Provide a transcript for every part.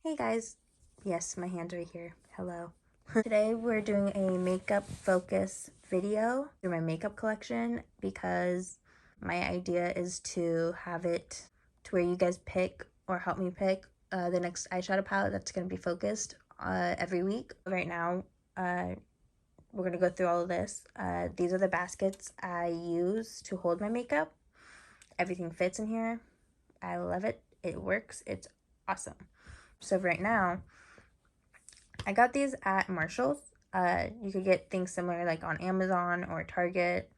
Hey guys. Yes, my hand's right here. Hello. Today we're doing a makeup focus video through my makeup collection because my idea is to have it to where you guys pick or help me pick the next eyeshadow palette that's going to be focused every week. Right now, we're going to go through all of this. These are the baskets I use to hold my makeup. Everything fits in here. I love it. It works. It's awesome. So right now, I got these at Marshall's. You could get things similar like on Amazon or Target.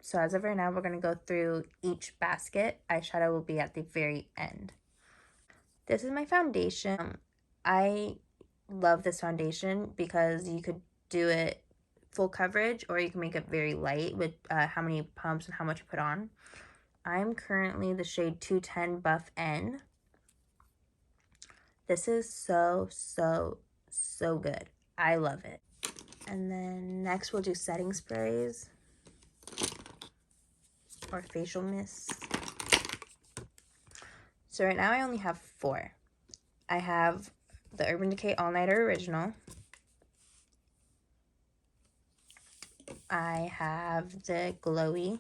So as of right now, we're going to go through each basket. Eyeshadow will be at the very end. This is my foundation. I love this foundation because you could do it full coverage or you can make it very light with how many pumps and how much you put on. I'm currently the shade 210 Buff N. This is so good. I love it. And then next we'll do setting sprays or facial mists. So right now I only have 4. I have the Urban Decay All Nighter Original. I have the Glowy.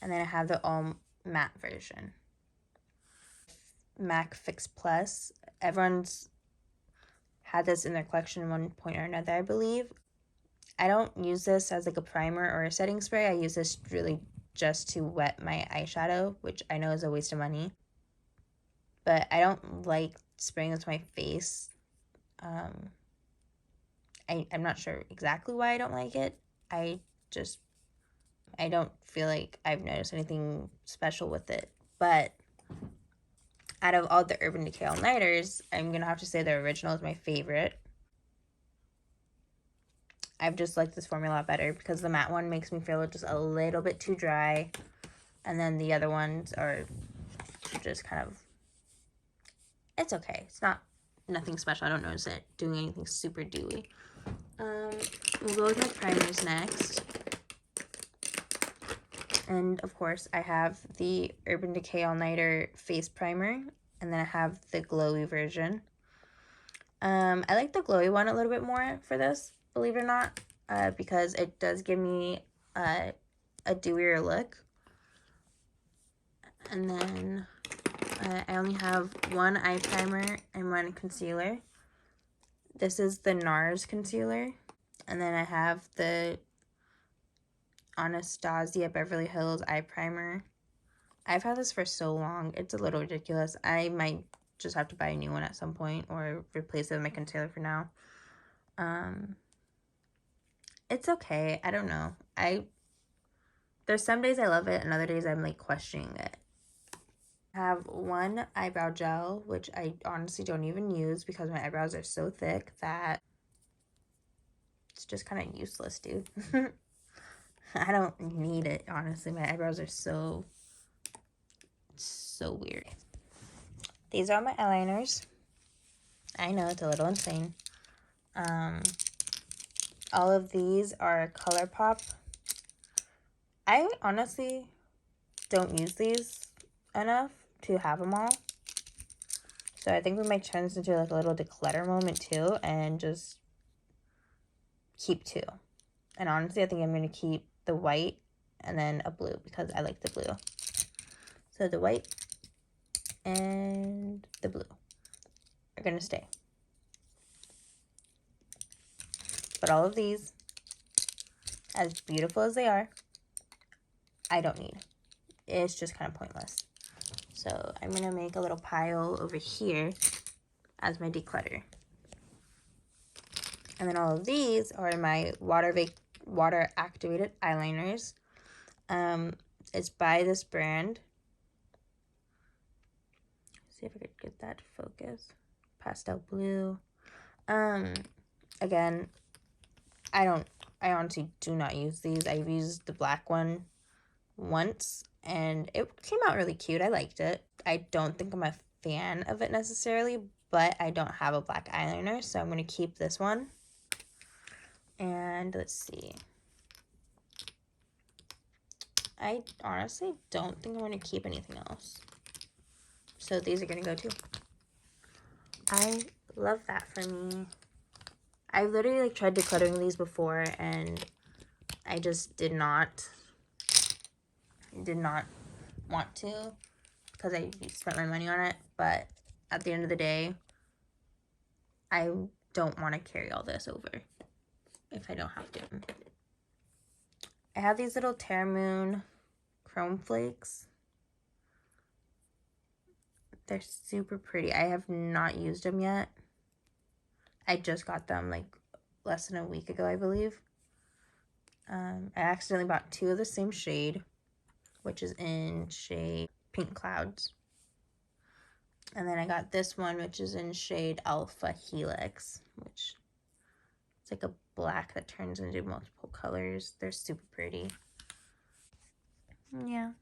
And then I have the All Matte version. MAC Fix Plus. Everyone's had this in their collection at one point or another, I believe. I don't use this as like a primer or a setting spray. I use this really just to wet my eyeshadow, which I know is a waste of money. But I don't like spraying this to my face. I'm not sure exactly why I don't like it. I don't feel like I've noticed anything special with it. But out of all the Urban Decay All Nighters, I'm going to have to say the original is my favorite. I've just liked this formula a lot better because the matte one makes me feel just a little bit too dry. And then the other ones are just kind of, it's okay. It's nothing special. I don't notice it doing anything super dewy. We'll go with my primers next. And of course, I have the Urban Decay All Nighter face primer, and then I have the glowy version. I like the glowy one a little bit more for this, believe it or not, because it does give me a dewier look. And then I only have one eye primer and one concealer. This is the NARS concealer. And then I have the Anastasia Beverly Hills eye primer. I've had this for so long. It's a little ridiculous. I might just have to buy a new one at some point or replace it with my concealer for now. It's okay. I don't know. There's some days I love it and other days I'm like questioning it. I have one eyebrow gel, which I honestly don't even use because my eyebrows are so thick that it's just kind of useless, dude. I don't need it, honestly. My eyebrows are so weird. These are my eyeliners. I know, it's a little insane. All of these are ColourPop. I honestly don't use these enough to have them all. So I think we might turn this into like a little declutter moment too and just keep 2. And honestly, I think I'm going to keep the white and then a blue because I like the blue. So the white and the blue are going to stay. But all of these, as beautiful as they are, I don't need. It's just kind of pointless. So I'm going to make a little pile over here as my declutter. And then all of these are my water activated eyeliners. It's by this brand. See if I could get that to focus. Pastel blue. Again, I honestly do not use these. I've used the black one once and it came out really cute. I liked it. I don't think I'm a fan of it necessarily, but I don't have a black eyeliner, so I'm going to keep this one. And let's see. I honestly don't think I'm going to keep anything else. So these are gonna go too. I love that for me. I literally like tried decluttering these before and I just did not want to because I spent my money on it. But at the end of the day, I don't want to carry all this over if I don't have to. I have these little Terra Moon chrome flakes. They're super pretty. I have not used them yet. I just got them like less than a week ago, I believe. I accidentally bought two of the same shade, which is in shade Pink Clouds. And then I got this one, which is in shade Alpha Helix, which it's like a black that turns into multiple colors. They're super pretty. Yeah.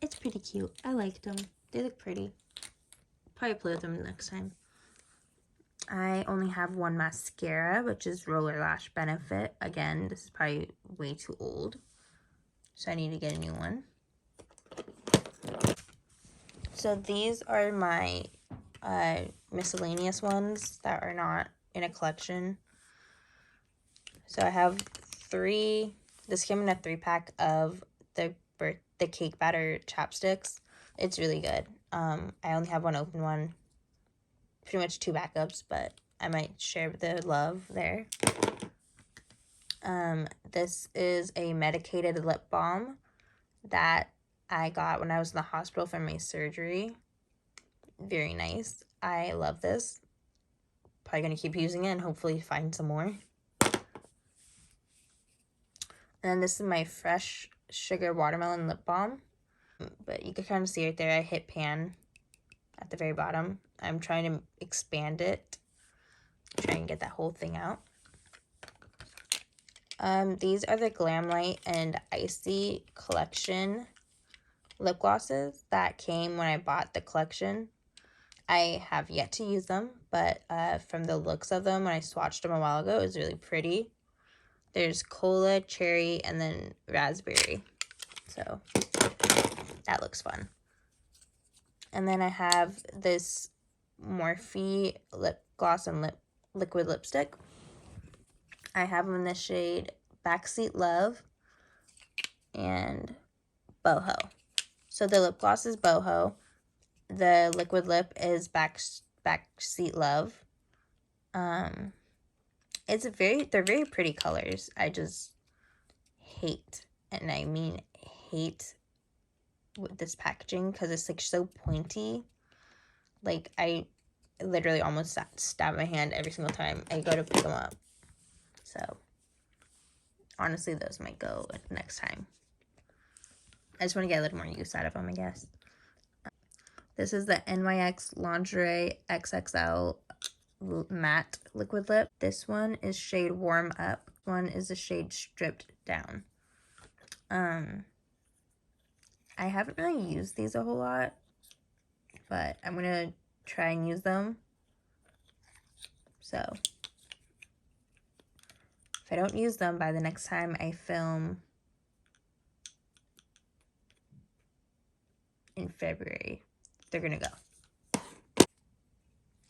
It's pretty cute. I liked them. They look pretty. Probably play with them next time. I only have one mascara, which is Roller Lash Benefit. Again, this is probably way too old, so I need to get a new one. So these are my miscellaneous ones that are not in a collection. So I have three. This came in a 3-pack of the cake batter chapsticks. It's really good. I only have one open one. Pretty much 2 backups, but I might share the love there. This is a medicated lip balm that I got when I was in the hospital for my surgery. Very nice. I love this. Probably gonna keep using it and hopefully find some more. And then this is my Fresh Sugar Watermelon Lip Balm. But you can kind of see right there, I hit pan at the very bottom. I'm trying to expand it. Try and get that whole thing out. These are the Glamlight and Icy collection lip glosses that came when I bought the collection. I have yet to use them, but from the looks of them, when I swatched them a while ago, it was really pretty. There's cola, cherry, and then raspberry. So that looks fun. And then I have this Morphe lip gloss and liquid lipstick. I have them in the shade Backseat Love and Boho. So the lip gloss is Boho. The liquid lip is Backseat Love. They're very pretty colors. I just hate, and I mean hate, with this packaging because it's like so pointy. Like I literally almost stab my hand every single time I go to pick them up. So honestly, those might go next time. I just want to get a little more use out of them, I guess. This is the NYX Lingerie XXL Matte Liquid Lip. This one is shade Warm Up. One is the shade Stripped Down. I haven't really used these a whole lot, but I'm gonna try and use them. So if I don't use them by the next time I film in February, they're gonna go.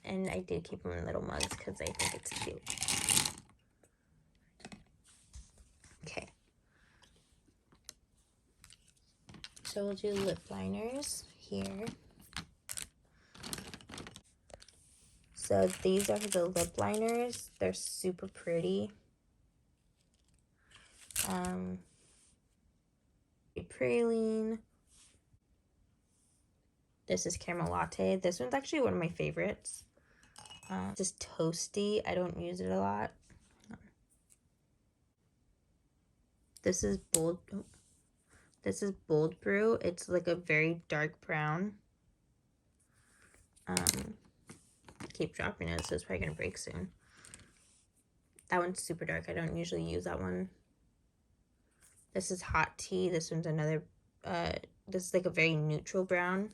And I did keep them in little mugs because I think it's cute. Okay. So we'll do lip liners here. So these are the lip liners. They're super pretty. Praline. This is Caramel Latte. This one's actually one of my favorites. This is Toasty. I don't use it a lot. This is Bold. This is Bold Brew. It's like a very dark brown. Keep dropping it, so it's probably gonna break soon. That one's super dark. I don't usually use that one. This is Hot Tea. This one's another. This is like a very neutral brown.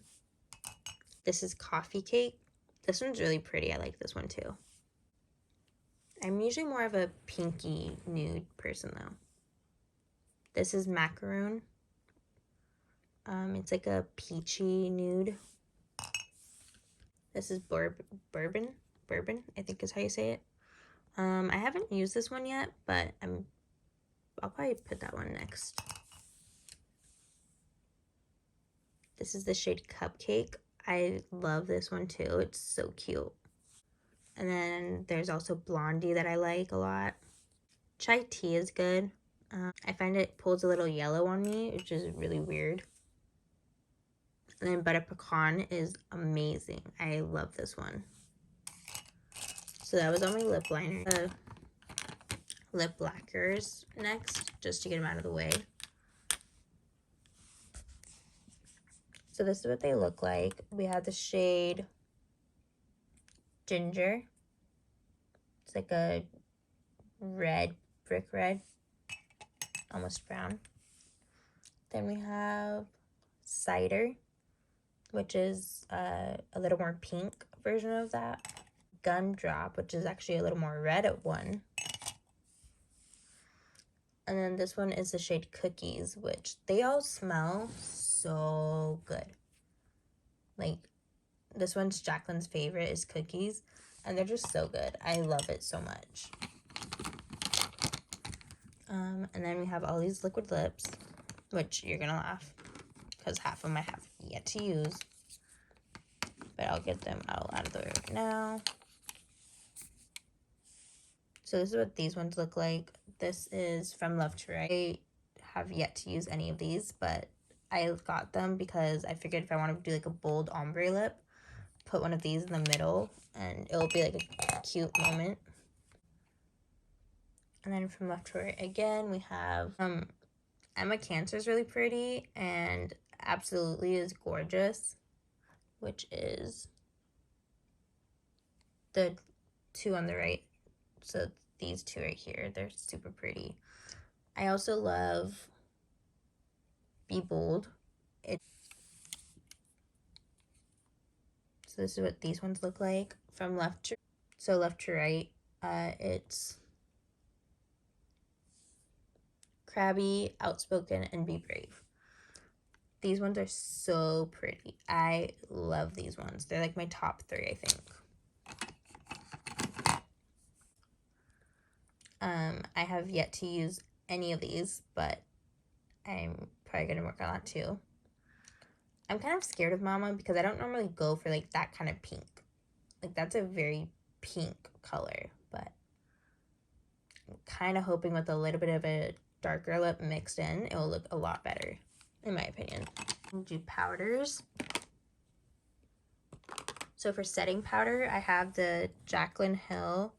This is Coffee Cake. This one's really pretty. I like this one too. I'm usually more of a pinky nude person though. This is Macaroon. It's like a peachy nude. This is bourbon, I think is how you say it. I haven't used this one yet, but I'll probably put that one next. This is the shade Cupcake. I love this one too. It's so cute. And then there's also Blondie that I like a lot. Chai tea is good. I find it pulls a little yellow on me, which is really weird. And then Butter Pecan is amazing. I love this one. So that was on my lip liner. Lip lacquers next, just to get them out of the way. So this is what they look like. We have the shade Ginger. It's like a red, brick red, almost brown. Then we have Cider, which is a little more pink version of that. Gumdrop, which is actually a little more red at one. And then this one is the shade Cookies, which they all smell so good. Like, this one's Jacqueline's favorite is Cookies, and they're just so good. I love it so much. And then we have all these liquid lips, which you're gonna laugh, because half of them I have yet to use. But I'll get them out of the way right now. So this is what these ones look like. This is from Love to Right. I have yet to use any of these, but I got them because I figured if I want to do like a bold ombre lip, put one of these in the middle and it'll be like a cute moment. And then from Left to Right again, we have Emma Cancer is really pretty and Absolutely is gorgeous, which is the two on the right. So these two right here, they're super pretty. I also love Be Bold. So this is what these ones look like from left to right. It's Crabby, Outspoken, and Be Brave. These ones are so pretty. I love these ones. They're like my top 3, I think. I have yet to use any of these, but I'm probably gonna work on that too. I'm kind of scared of Mama because I don't normally go for like that kind of pink. Like that's a very pink color, but I'm kind of hoping with a little bit of a darker lip mixed in, it will look a lot better, in my opinion. Do powders. So for setting powder, I have the Jaclyn Hill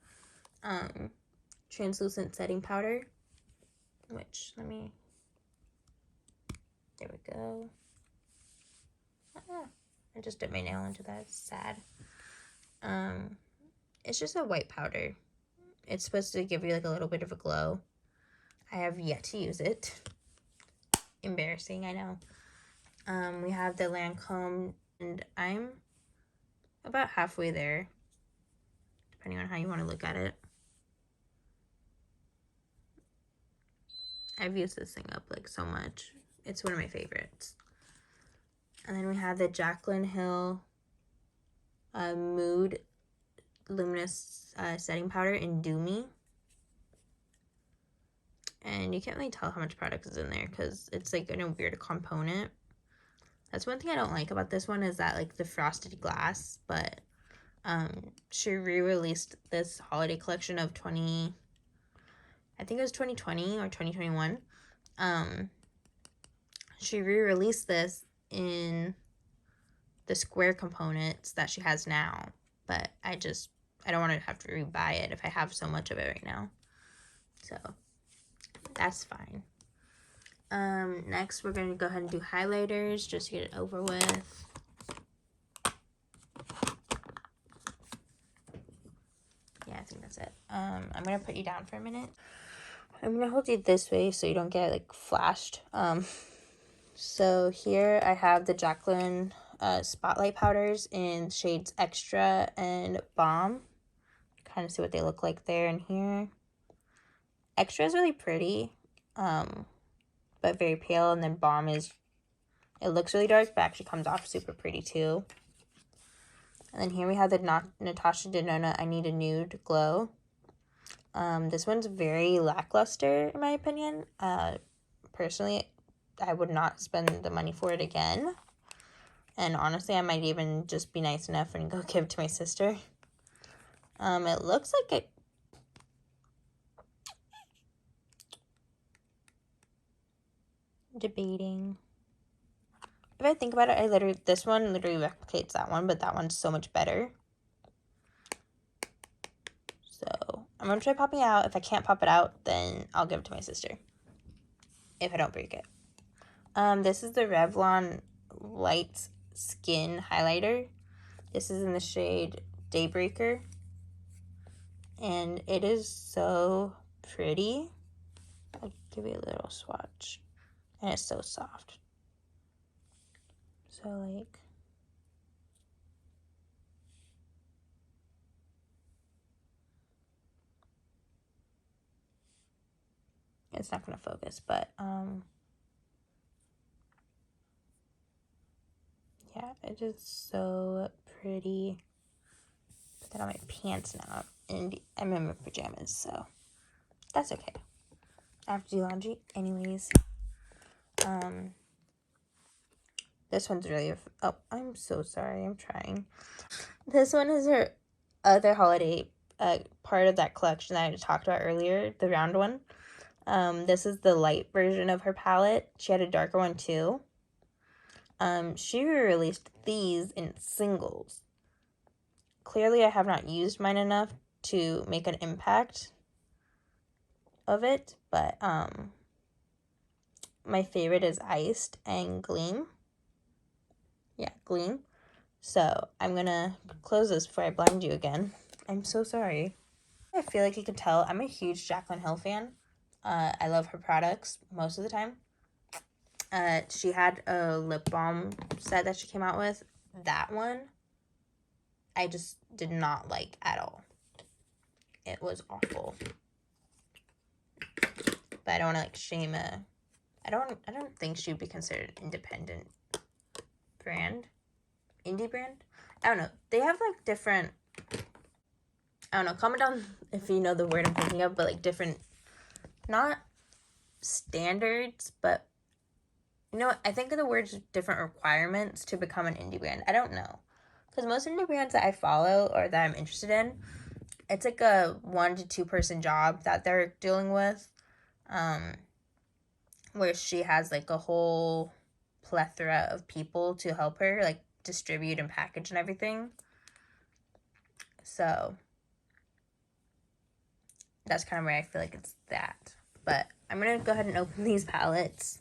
translucent setting powder, which there we go. I just dipped my nail into that. It's sad. It's just a white powder. It's supposed to give you like a little bit of a glow. I have yet to use it. Embarrassing, I know. We have the Lancome, and I'm about halfway there, depending on how you want to look at it. I've used this thing up like so much. It's one of my favorites. And then we have the Jaclyn Hill Mood Luminous Setting Powder in Do Me. And you can't really tell how much product is in there because it's like in a weird component. That's one thing I don't like about this one is that like the frosted glass, but she re-released this holiday collection of I think it was 2020 or 2021. She re-released this in the square components that she has now, but I don't want to have to rebuy it if I have so much of it right now. So that's fine. Next we're going to go ahead and do highlighters just to get it over with. Yeah, I think that's it. I'm going to put you down for a minute. I'm going to hold you this way so you don't get like flashed. So here I have the Jaclyn Spotlight powders in shades Extra and Bomb. Kind of see what they look like there and here. Extra is really pretty, but very pale, and then Bomb is It looks really dark, but actually comes off super pretty too. And then here we have the Natasha Denona I Need a Nude Glow. This one's very lackluster in my opinion. Personally, I would not spend the money for it again. And honestly, I might even just be nice enough and go give it to my sister. It looks like it. Debating. If I think about it, this one literally replicates that one, but that one's so much better. So I'm gonna try popping it out. If I can't pop it out, then I'll give it to my sister. If I don't break it. This is the Revlon Light Skin Highlighter. This is in the shade Daybreaker. And it is so pretty. I'll give you a little swatch. And it's so soft. So like, it's not gonna focus, but yeah, it is so pretty. Put that on my pants now, and I'm in my pajamas, so that's okay. I have to do laundry anyways. This one's really, oh, I'm so sorry, I'm trying. This one is her other holiday part of that collection that I talked about earlier, the round one. This is the light version of her palette. She had a darker one too. She released these in singles. Clearly, I have not used mine enough to make an impact of it, but my favorite is Iced and Gleam. Yeah, Gleam. So I'm gonna close this before I blind you again. I'm so sorry. I feel like you can tell I'm a huge Jaclyn Hill fan. I love her products most of the time. She had a lip balm set that she came out with. That one, I just did not like at all. It was awful. But I don't want to like shame I don't think she would be considered an independent brand. Indie brand? I don't know. They have like different, I don't know, comment down if you know the word I'm thinking of, but like different, not standards, but you know what? I think of the words different requirements to become an indie brand. I don't know. Because most indie brands that I follow or that I'm interested in, it's like a 1 to 2 person job that they're dealing with. Where she has like a whole plethora of people to help her like distribute and package and everything. So that's kind of where I feel like it's that. But I'm gonna go ahead and open these palettes.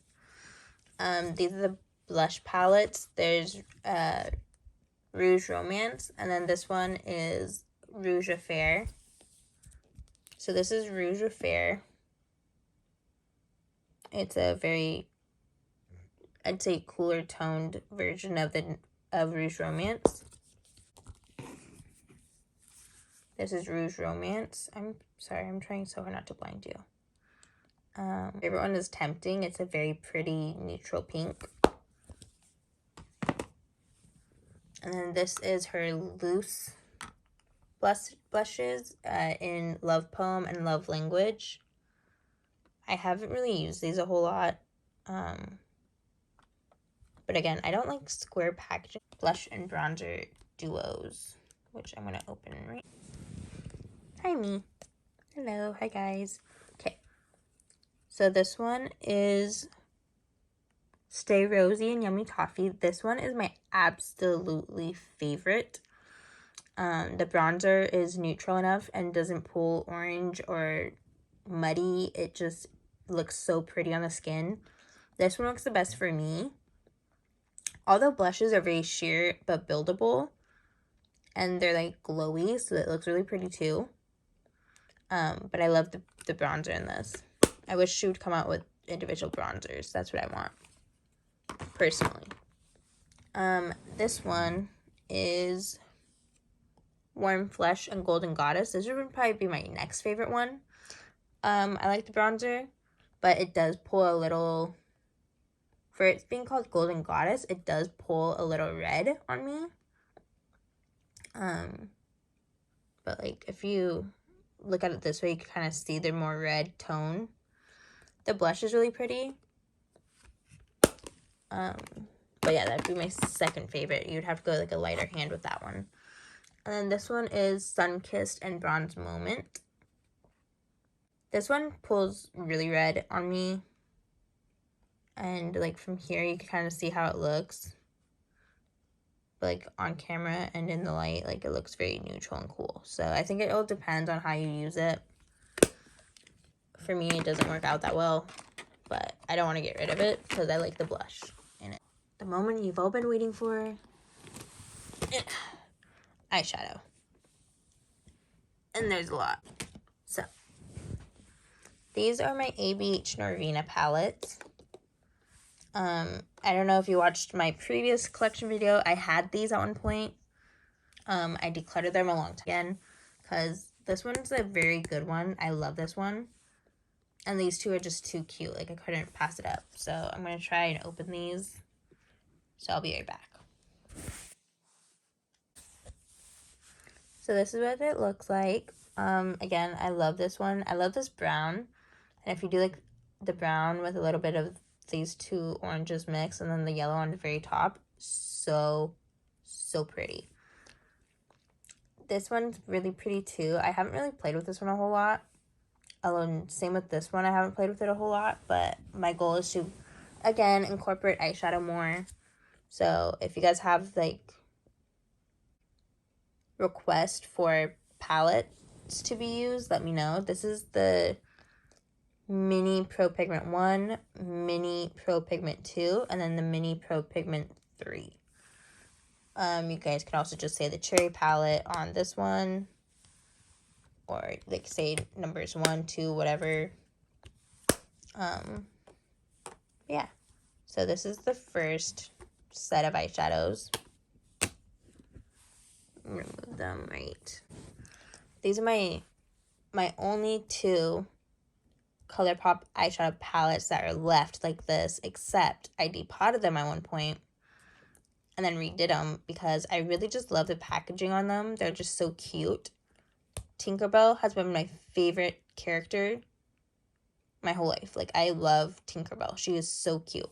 These are the blush palettes. There's Rouge Romance, and then this one is Rouge Affair. So this is Rouge Affair. It's a very, I'd say, cooler toned version of Rouge Romance. This is Rouge Romance. I'm sorry, I'm trying so hard not to blind you. Favorite one is Tempting. It's a very pretty neutral pink. And then this is her loose blushes in Love Poem and Love Language. I haven't really used these a whole lot. But again, I don't like square packaging. Blush and bronzer duos, which I'm going to open right. Hi, me. Hello. Hi, guys. Okay. So this one is Stay Rosy and Yummy Toffee. This one is my absolutely favorite. The bronzer is neutral enough and doesn't pull orange or muddy. It just looks so pretty on the skin. This one looks the best for me. All the blushes are very sheer but buildable. And they're like glowy, so it looks really pretty too. But I love the bronzer in this. I wish she would come out with individual bronzers. That's what I want, personally. This one is Warm Flesh and Golden Goddess. This would probably be my next favorite one. I like the bronzer, but it does pull a little for it being called Golden Goddess, it does pull a little red on me. But like if you look at it this way, you can kind of see the more red tone. The blush is really pretty. But yeah, that'd be my second favorite. You'd have to go like a lighter hand with that one. And then this one is Sun-Kissed and Bronze Moment. This one pulls really red on me. And like from here, you can kind of see how it looks. But like on camera and in the light, like it looks very neutral and cool. So I think it all depends on how you use it. For me, it doesn't work out that well. But I don't want to get rid of it because I like the blush in it. The moment you've all been waiting for. Eyeshadow. And there's a lot. So, these are my ABH Norvina palettes. I don't know if you watched my previous collection video. I had these at one point. I decluttered them a long time again because this one's a very good one. I love this one. And these two are just too cute. Like, I couldn't pass it up. So, I'm going to try and open these. So, I'll be right back. So, this is what it looks like. Again, I love this one. I love this brown. And if you do, like, the brown with a little bit of these two oranges mixed and then the yellow on the very top, so pretty. This one's really pretty, too. I haven't really played with this one a whole lot. Although, same with this one, I haven't played with it a whole lot, but my goal is to, again, incorporate eyeshadow more. So, if you guys have, like, request for palettes to be used, let me know. This is the Mini Pro Pigment 1, Mini Pro Pigment 2, and then the Mini Pro Pigment 3. You guys could also just say the cherry palette on this one. Or, like, say numbers 1, 2, whatever. Yeah. So, this is the first set of eyeshadows. Remove them, right. These are my only two ColourPop eyeshadow palettes that are left like this, except I depotted them at one point and then redid them because I really just love the packaging on them. They're just so cute. Tinkerbell has been my favorite character my whole life. Like, I love Tinkerbell. She is so cute.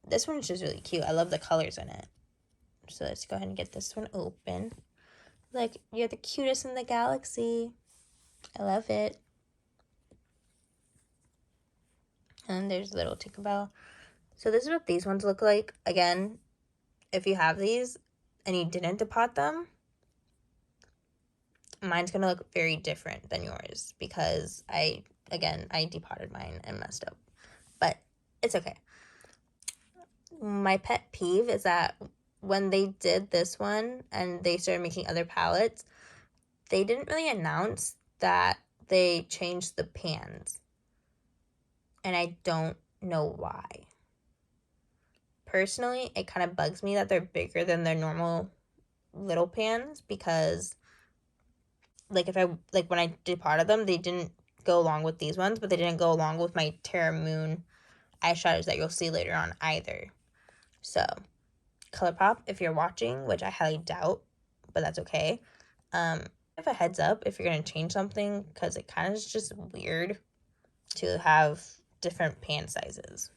This one's just really cute. I love the colors in it. So let's go ahead and get this one open. Like, you're the cutest in the galaxy. I love it. And there's little Tinkerbell. So this is what these ones look like. Again, if you have these and you didn't depot them, mine's going to look very different than yours because I depotted mine and messed up. But it's okay. My pet peeve is that when they did this one and they started making other palettes, they didn't really announce that they changed the pans. And I don't know why. Personally, it kind of bugs me that they're bigger than their normal little pans because, like, when I depotted them, they didn't go along with these ones, but they didn't go along with my Terra Moon eyeshadows that you'll see later on either. So, ColourPop, if you're watching, which I highly doubt, but that's okay. Have a heads up if you're going to change something because it kind of is just weird to have different pan sizes.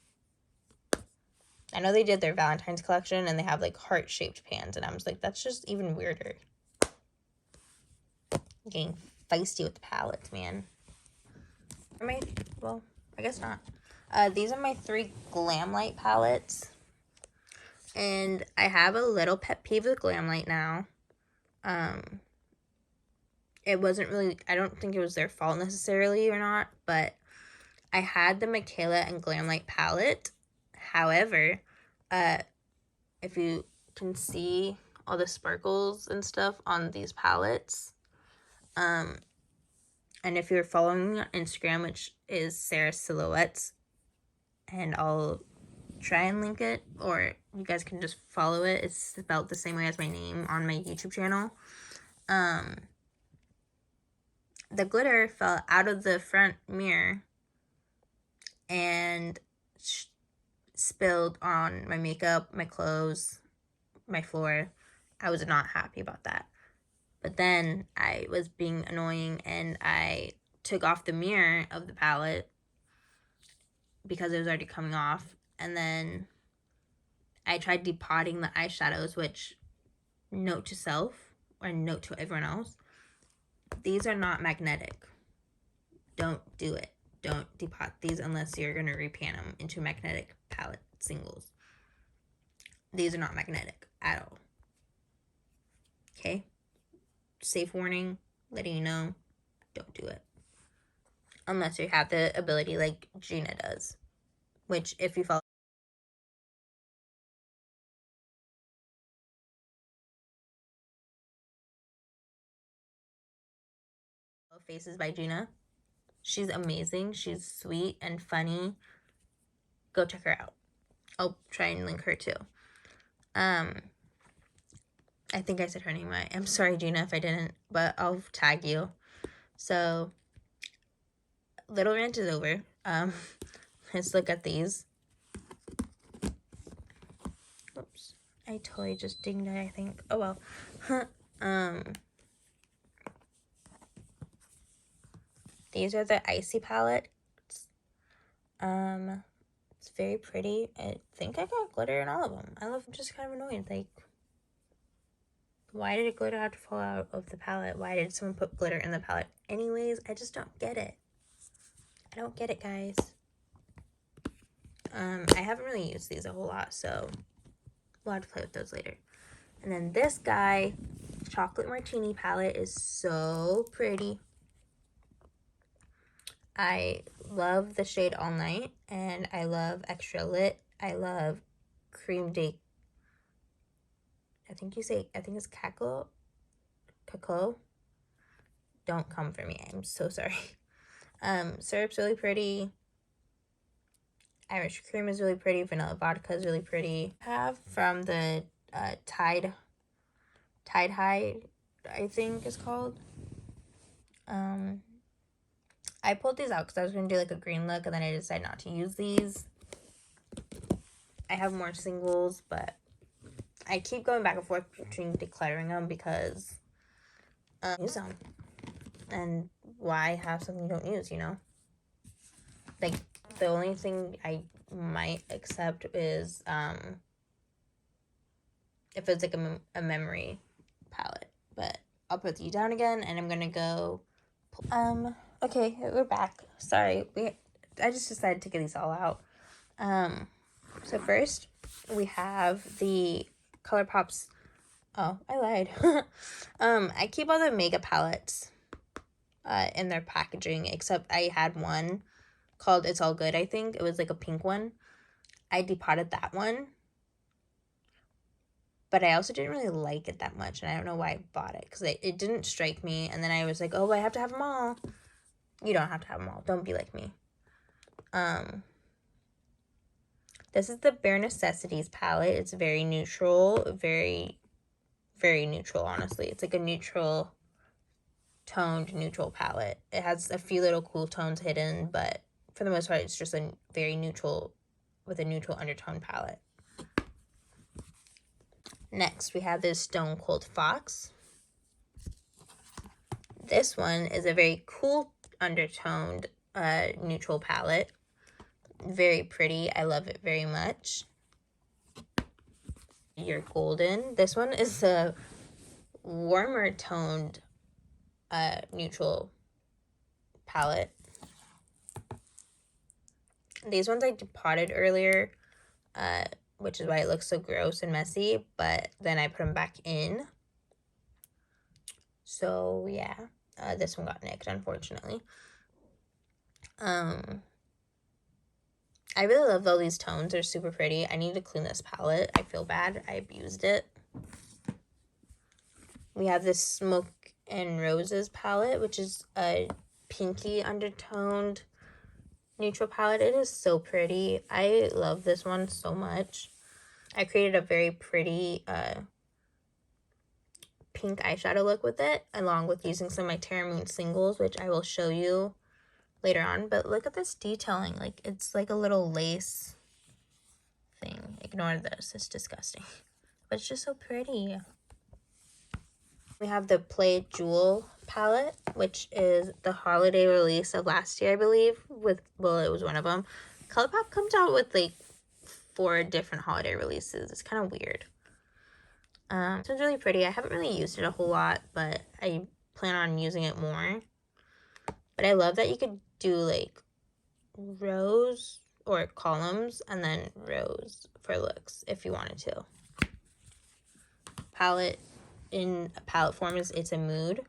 I know they did their Valentine's collection and they have like heart-shaped pans and I was like, that's just even weirder. I'm getting feisty with the palettes, man. Well, I guess not. These are my 3 Glam Light palettes. And I have a little pet peeve with Glam Light now. It wasn't really, I don't think it was their fault necessarily or not, but I had the Michaela and Glam Light palette. However, if you can see all the sparkles and stuff on these palettes, and if you're following me on Instagram, which is Sarah Silhouettes, and I'll try and link it, or you guys can just follow it. It's spelled the same way as my name on my YouTube channel. The glitter fell out of the front mirror and spilled on my makeup, my clothes, my floor. I was not happy about that. But then I was being annoying and I took off the mirror of the palette because it was already coming off. And then I tried depotting the eyeshadows, which, note to self or note to everyone else, these are not magnetic. Don't do it. Don't depot these unless you're going to repan them into magnetic palette singles. These are not magnetic at all. Okay? Safe warning, letting you know, don't do it. Unless you have the ability like Gina does. Which, if you follow Faces by Gina, she's amazing. She's sweet and funny. Go check her out. I'll try and link her too. I think I said her name right. I'm sorry, Gina, if I didn't, but I'll tag you. So, little rant is over. Let's look at these. Oops. I totally just dinged it, I think. Oh well. These are the Icy palettes. It's very pretty. I think I got glitter in all of them. I'm just kind of annoyed. Like, why did glitter have to fall out of the palette? Why did someone put glitter in the palette? Anyways, I just don't get it. I don't get it, guys. I haven't really used these a whole lot, so we'll have to play with those later. And then this guy, Chocolate Martini palette, is so pretty. I love the shade All Night, and I love Extra Lit. I love Cream Day. I think it's Cacao. Don't come for me. I'm so sorry. Syrup's really pretty. Irish cream is really pretty. Vanilla vodka is really pretty. I have from the Tide High, I think it's called. I pulled these out because I was going to do like a green look, and then I decided not to use these. I have more singles, but I keep going back and forth between decluttering them because use them. And why have something you don't use, you know? Like, the only thing I might accept is if it's like a memory palette. But I'll put these down again, and I'm gonna go. Okay, we're back. Sorry, I just decided to get these all out. So first we have the ColourPop's. Oh, I lied. I keep all the mega palettes in their packaging, except I had one called It's All Good, I think. It was like a pink one. I depotted that one. But I also didn't really like it that much, and I don't know why I bought it, because it didn't strike me, and then I was like, oh, I have to have them all. You don't have to have them all. Don't be like me. This is the Bare Necessities palette. It's very neutral, very, very neutral, honestly. It's like a neutral toned neutral palette. It has a few little cool tones hidden, but for the most part, it's just a very neutral, with a neutral undertone palette. Next, we have this Stone Cold Fox. This one is a very cool undertoned neutral palette. Very pretty. I love it very much. You're Golden. This one is a warmer toned neutral palette. These ones I depotted earlier, which is why it looks so gross and messy, but then I put them back in. So yeah, this one got nicked, unfortunately. I really love all these tones. They're super pretty. I need to clean this palette. I feel bad. I abused it. We have this Smoke and Roses palette, which is a pinky undertoned neutral palette. It is so pretty. I love this one so much. I created a very pretty pink eyeshadow look with it, along with using some of my Terra Moon singles, which I will show you later on. But look at this detailing. Like, it's like a little lace Ignore this, it's disgusting. But it's just so pretty. We have the Play Jewel palette, which is the holiday release of last year, I believe. Well, it was one of them. ColourPop comes out with like 4 different holiday releases. It's kind of weird. So it's really pretty. I haven't really used it a whole lot, but I plan on using it more. But I love that you could do like rows or columns and then rows for looks if you wanted to. Palette in palette form is It's a Mood.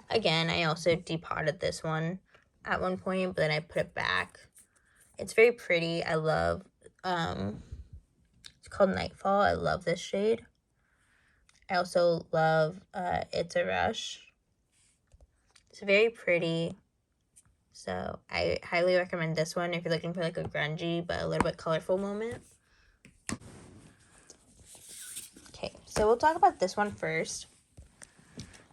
Again, I also depotted this one at one point, but then I put it back. It's very pretty. I love, it's called Nightfall. I love this shade. I also love It's a Rush. It's very pretty. So I highly recommend this one if you're looking for like a grungy but a little bit colorful moment. Okay, so we'll talk about this one first.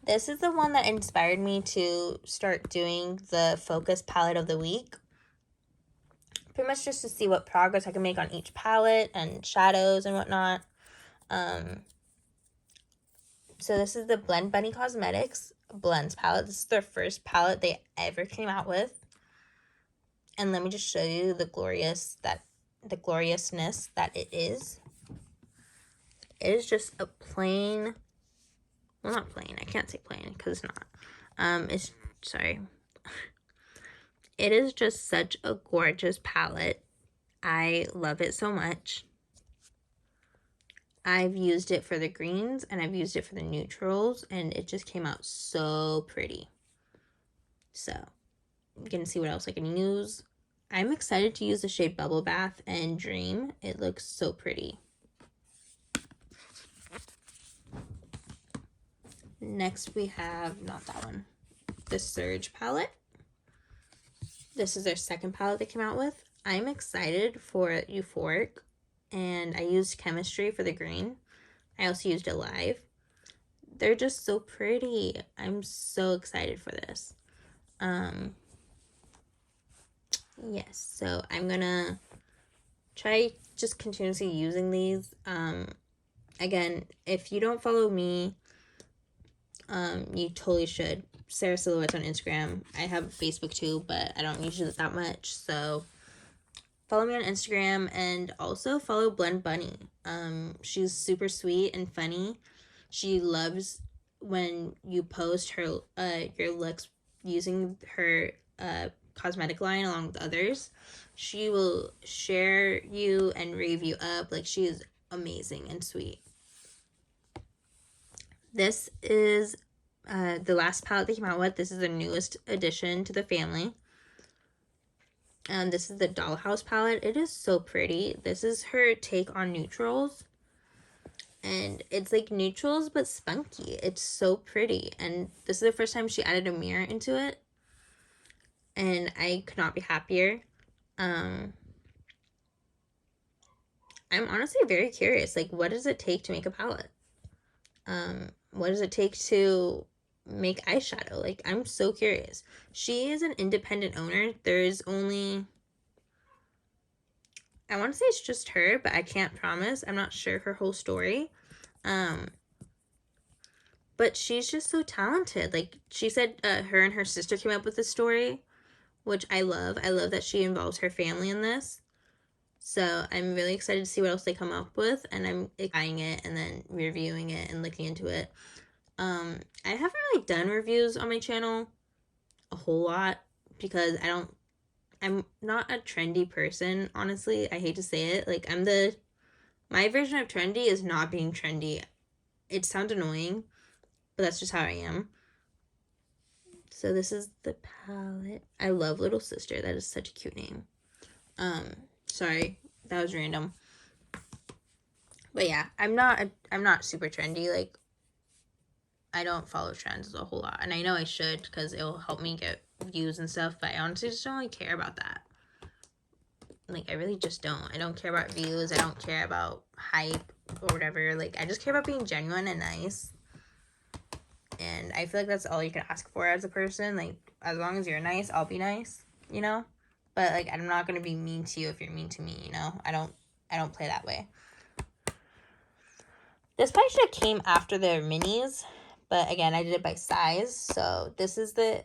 This is the one that inspired me to start doing the focus palette of the week. Pretty much just to see what progress I can make on each palette and shadows and whatnot. So this is the Blend Bunny Cosmetics Blends palette. This is their first palette they ever came out with. And let me just show you the gloriousness that it is. It is just a plain, well, not plain, I can't say plain because it's not. Sorry. It is just such a gorgeous palette. I love it so much. I've used it for the greens and I've used it for the neutrals, and it just came out so pretty. So, I'm gonna see what else I can use. I'm excited to use the shade Bubble Bath and Dream. It looks so pretty. Next we have, not that one, the Surge palette. This is their second palette they came out with. I'm excited for Euphoric, and I used Chemistry for the green. I also used Alive. They're just so pretty. I'm so excited for this. Yes, so I'm gonna try just continuously using these. Again, if you don't follow me, you totally should. Sarah Silhouettes on Instagram. I have Facebook too, but I don't use it that much, so follow me on Instagram, and also follow Blend Bunny. She's super sweet and funny. She loves when you post her your looks using her cosmetic line along with others. She will share you and rave you up. Like, she is amazing and sweet. This is the last palette they came out with. This is the newest addition to the family. And this is the Dollhouse palette. It is so pretty. This is her take on neutrals. And it's like neutrals but spunky. It's so pretty. And this is the first time she added a mirror into it. And I could not be happier. I'm honestly very curious. Like, what does it take to make a palette? What does it take to make eyeshadow? Like, I'm so curious. She is an independent owner. There's only, I want to say it's just her, but I can't promise. I'm not sure her whole story. But she's just so talented. Like, she said her and her sister came up with this story, which I love. I love that she involves her family in this. So I'm really excited to see what else they come up with, and I'm buying it and then reviewing it and looking into it. I haven't really done reviews on my channel a whole lot because I'm not a trendy person, honestly. I hate to say it. Like, my version of trendy is not being trendy. It sounds annoying, but that's just how I am. So this is the palette. I love Little Sister. That is such a cute name. Sorry, that was random. But yeah, I'm not super trendy. Like, I don't follow trends a whole lot, and I know I should because it'll help me get views and stuff, but I honestly just don't really care about that. Like, I really just don't. I don't care about views. I don't care about hype or whatever. Like, I just care about being genuine and nice. And I feel like that's all you can ask for as a person. Like, as long as you're nice, I'll be nice, you know? But, like, I'm not going to be mean to you if you're mean to me, you know? I don't I don't play that way. This probably should have came after the minis, but again, I did it by size. So this is the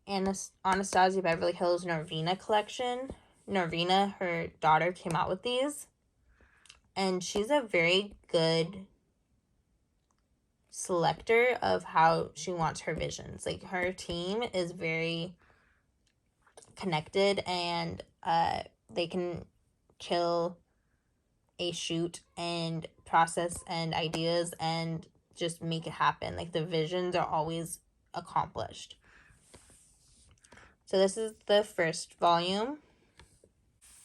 Anastasia Beverly Hills Norvina collection. Norvina, her daughter, came out with these. And she's a very good selector of how she wants her visions. Like, her team is very connected, and they can kill a shoot and process and ideas and just make it happen. Like, the visions are always accomplished. So this is the first volume.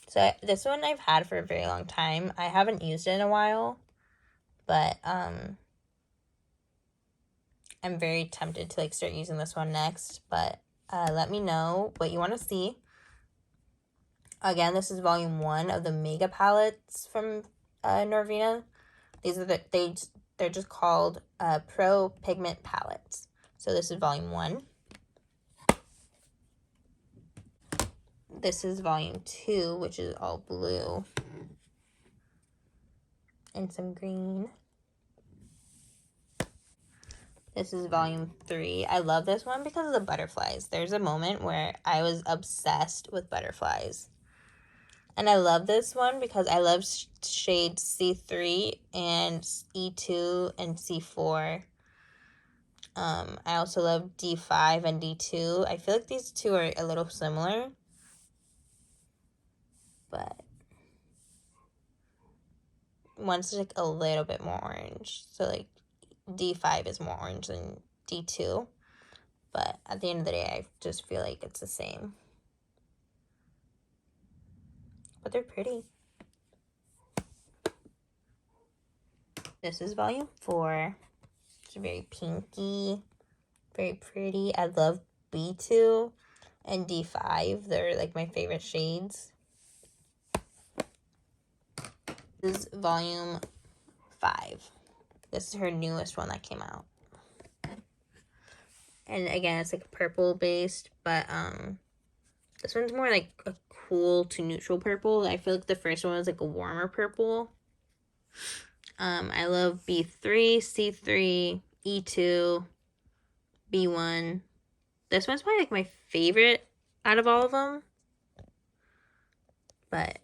So this one I've had for a very long time. I haven't used it in a while, but I'm very tempted to like start using this one next. But let me know what you want to see. Again, this is volume 1 of the mega palettes from Norvina. These are they're just called Pro Pigment Palettes. So this is volume 1. This is volume 2, which is all blue and some green. This is volume 3. I love this one because of the butterflies. There's a moment where I was obsessed with butterflies. And I love this one because I love shades C3 and E2 and C4. I also love D5 and D2. I feel like these two are a little similar. But one's like a little bit more orange. So like D5 is more orange than D2. But at the end of the day, I just feel like it's the same. But they're pretty. This is volume 4. It's very pinky, very pretty. I love B2 and D5. They're like my favorite shades. This is volume 5. This is her newest one that came out. And again, it's like purple based, but this one's more like a cool to neutral purple. I feel like the first one was like a warmer purple. I love B3, C3, E2, B1. This one's probably like my favorite out of all of them. But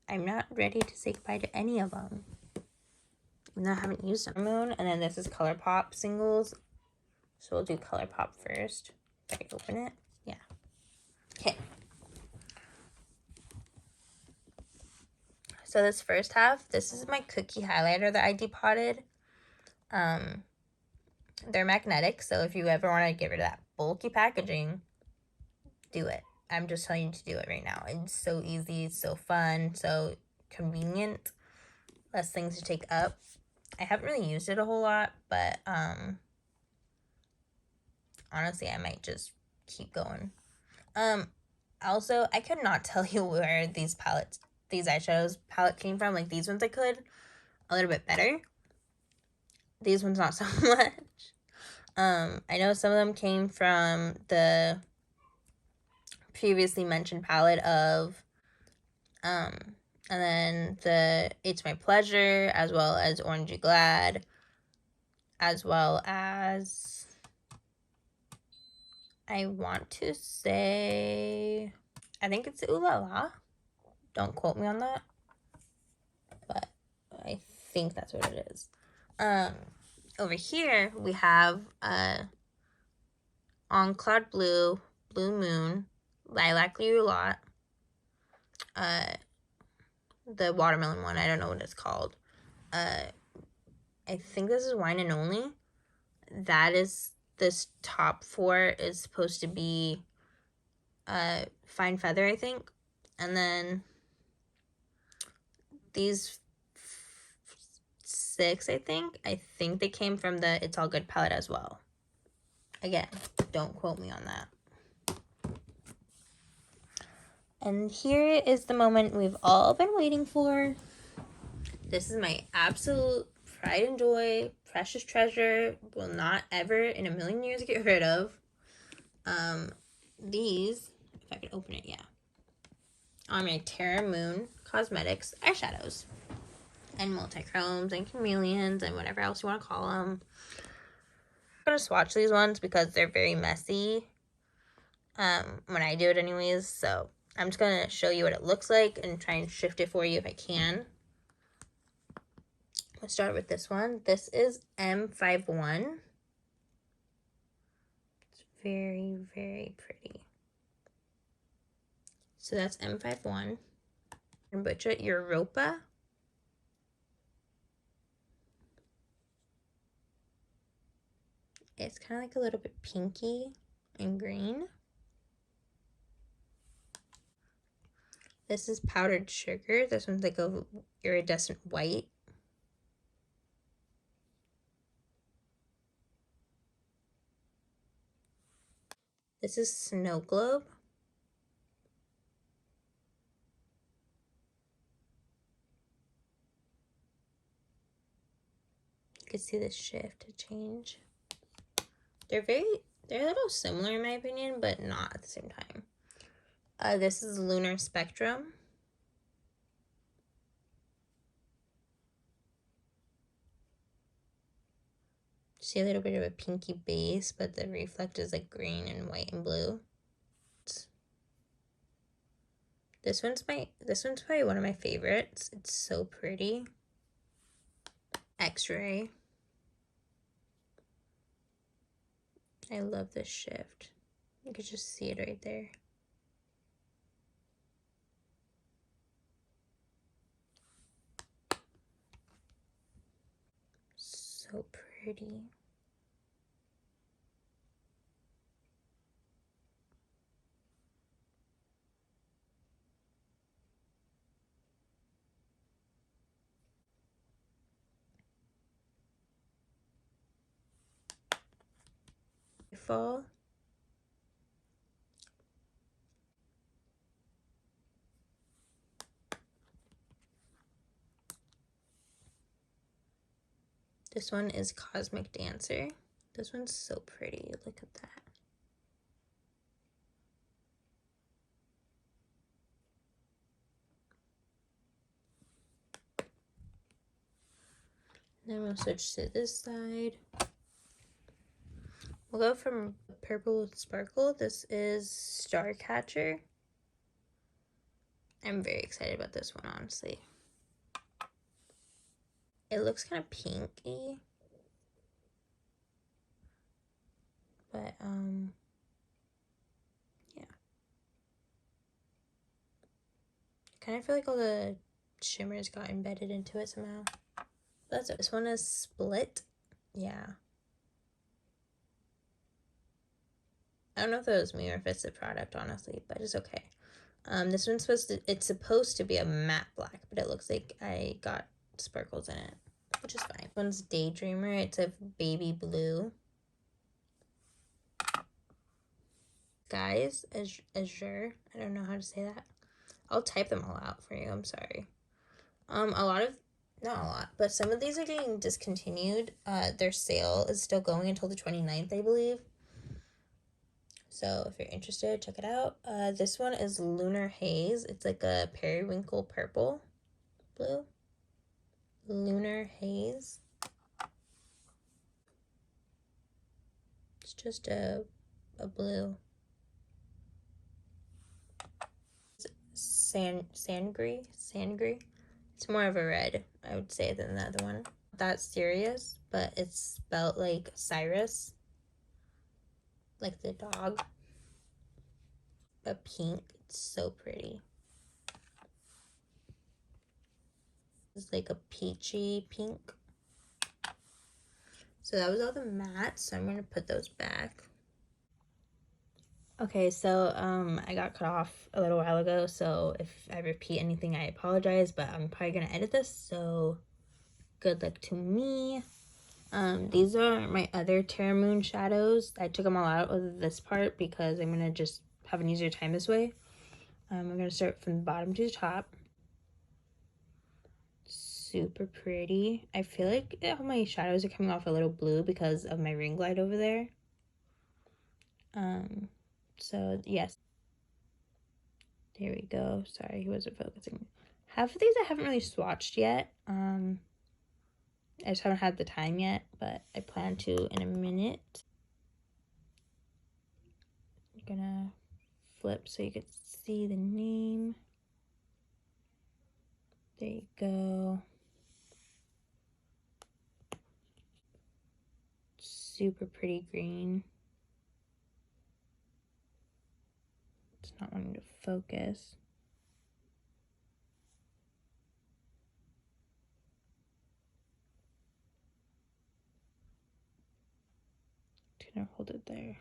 I'm not ready to say goodbye to any of them. Even though I haven't used them. Moon, and then this is ColourPop singles. So we'll do ColourPop first. If I open it. Yeah. Okay. So this first half, this is my cookie highlighter that I depotted. They're magnetic, so if you ever want to get rid of that bulky packaging, do it. I'm just telling you to do it right now. It's so easy, it's so fun, so convenient. Less things to take up. I haven't really used it a whole lot, but honestly, I might just keep going. Also, I could not tell you where these eyeshadows palette came from. Like, these ones I could a little bit better. These ones not so much. I know some of them came from the previously mentioned palette of and then the It's My Pleasure, as well as Orangey Glad, as well as, I want to say, I think it's Ooh La La. Don't quote me on that, but I think that's what it is. Over here we have On Cloud Blue, Blue Moon, Lilac Roulotte, the watermelon one. I don't know what it's called. I think this is Wine and Only. That is, this top 4 is supposed to be Fine Feather, I think. And then these 6, I think they came from the It's All Good palette as well. Again, don't quote me on that. And here is the moment we've all been waiting for. This is my absolute pride and joy, precious treasure, will not ever in a million years get rid of. These, if I can open it, yeah, are my Terra Moon Cosmetics eyeshadows. And multi-chromes and chameleons and whatever else you want to call them. I'm going to swatch these ones because they're very messy when I do it anyways. So I'm just going to show you what it looks like and try and shift it for you if I can. Let's start with this one. This is M51. It's very, very pretty. So that's M51. And butcher Europa. It's kind of like a little bit pinky and green. This is powdered sugar. This one's like a iridescent white. This is Snow Globe. You can see the shift to change. They're a little similar in my opinion, but not at the same time. This is Lunar Spectrum. See a little bit of a pinky base, but the reflect is like green and white and blue. This one's probably one of my favorites. It's so pretty. X-ray. I love this shift. You can just see it right there. So pretty. Fall. This one is Cosmic Dancer. This one's so pretty. Look at that. Then we'll switch to this side. We'll go from purple with sparkle. This is Starcatcher. I'm very excited about this one, honestly. It looks kind of pinky. But, yeah. I kind of feel like all the shimmers got embedded into it somehow. That's it. This one is Split. Yeah. I don't know if it was me or if it's the product, honestly, but it's okay. This one's it's supposed to be a matte black, but it looks like I got sparkles in it, which is fine. This one's Daydreamer. It's a baby blue. Skies, Azure. I don't know how to say that. I'll type them all out for you. I'm sorry. Not a lot, but some of these are getting discontinued. Their sale is still going until the 29th, I believe. So if you're interested, check it out. This one is Lunar Haze. It's like a periwinkle purple blue. Lunar Haze. It's just a blue. Sangri. It's more of a red, I would say, than the other one. That's serious, but it's spelled like Cyrus. Like the dog. But pink. It's so pretty. It's like a peachy pink. So that was all the mattes, so I'm going to put those back. Okay, so I got cut off a little while ago, so if I repeat anything, I apologize, but I'm probably going to edit this, so good luck to me. These are my other Terra Moon shadows. I took them all out of this part because I'm going to just have an easier time this way. I'm going to start from the bottom to the top. Super pretty. I feel like all my shadows are coming off a little blue because of my ring light over there. So yes. There we go. Sorry, he wasn't focusing. Half of these I haven't really swatched yet. I just haven't had the time yet, but I plan to in a minute. I'm gonna flip so you can see the name. There you go. Super pretty green. It's not wanting to focus. I'm gonna hold it there.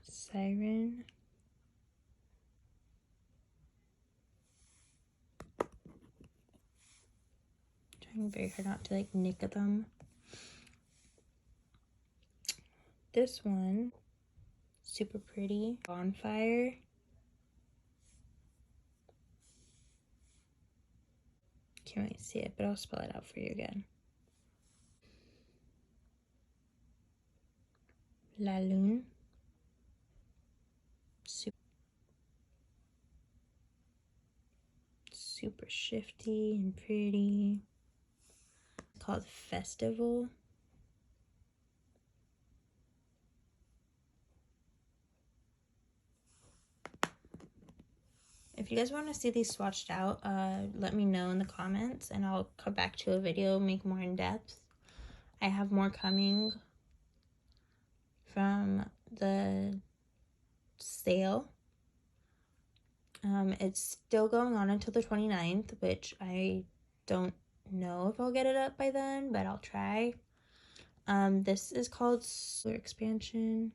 Siren. Trying very hard not to like nick at them. This one, super pretty. Bonfire. Can't really see it, but I'll spell it out for you again. La Lune. Super shifty and pretty. It's called Festival. If you guys want to see these swatched out, let me know in the comments and I'll come back to a video, make more in depth. I have more coming from the sale. It's still going on until the 29th, which I don't know if I'll get it up by then, but I'll try. This is called Solar Expansion.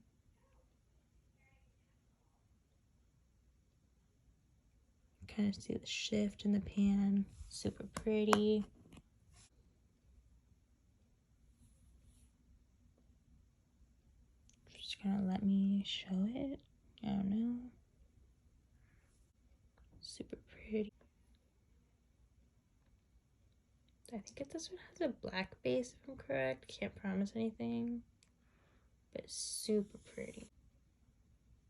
Kind of see the shift in the pan. Super pretty. Just gonna let me show it. I don't know. Super pretty. I think this one has a black base if I'm correct. Can't promise anything. But it's super pretty.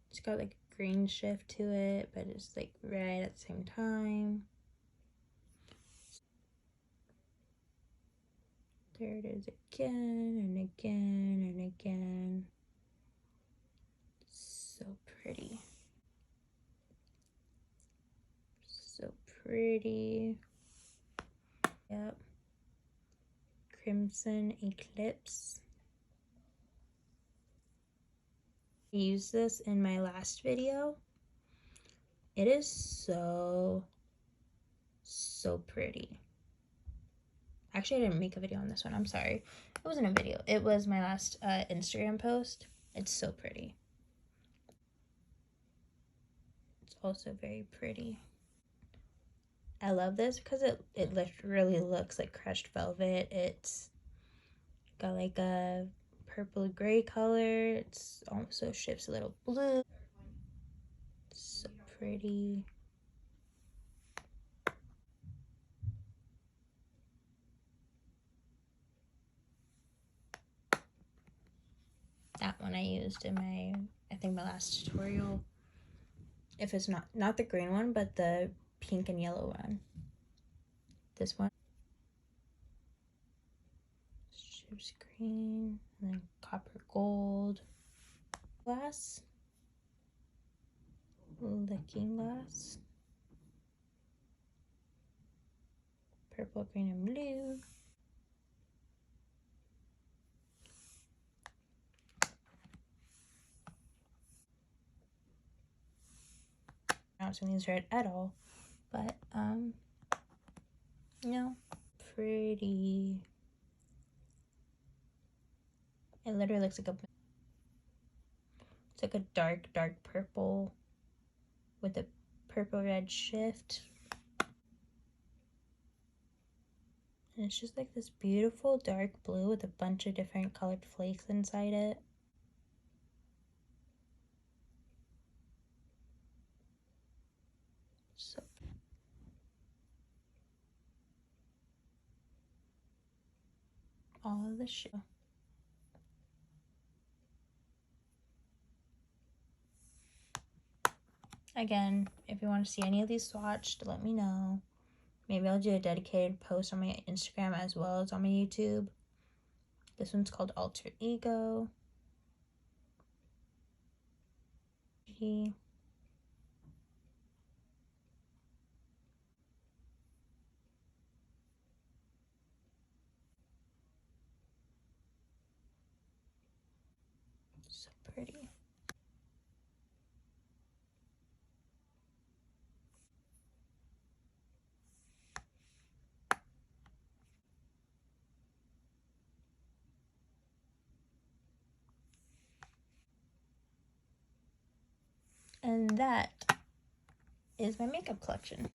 It's got like a green shift to it, but it's like red at the same time. There it is again and again and again. So pretty. So pretty. Yep. Crimson Eclipse. I used this in my last video. It is so pretty. Actually, I didn't make a video on this one. I'm sorry. It wasn't a video. It was my last Instagram post. It's so pretty. It's also very pretty. I love this because it really looks like crushed velvet. It's got like a purple gray color. It's also shifts a little blue. So pretty. That one I used in my, I think my last tutorial. If it's not the green one, but the pink and yellow one. This one. Ship's green, and then copper gold. Glass. Looking glass. Purple, green, and blue. Not using these red at all, but you know, pretty. It literally looks like it's like a dark purple with a purple red shift. And it's just like this beautiful dark blue with a bunch of different colored flakes inside it. So all of the show. Again, if you want to see any of these swatched, let me know. Maybe I'll do a dedicated post on my Instagram as well as on my YouTube. This one's called Alter Ego. So pretty. And that is my makeup collection.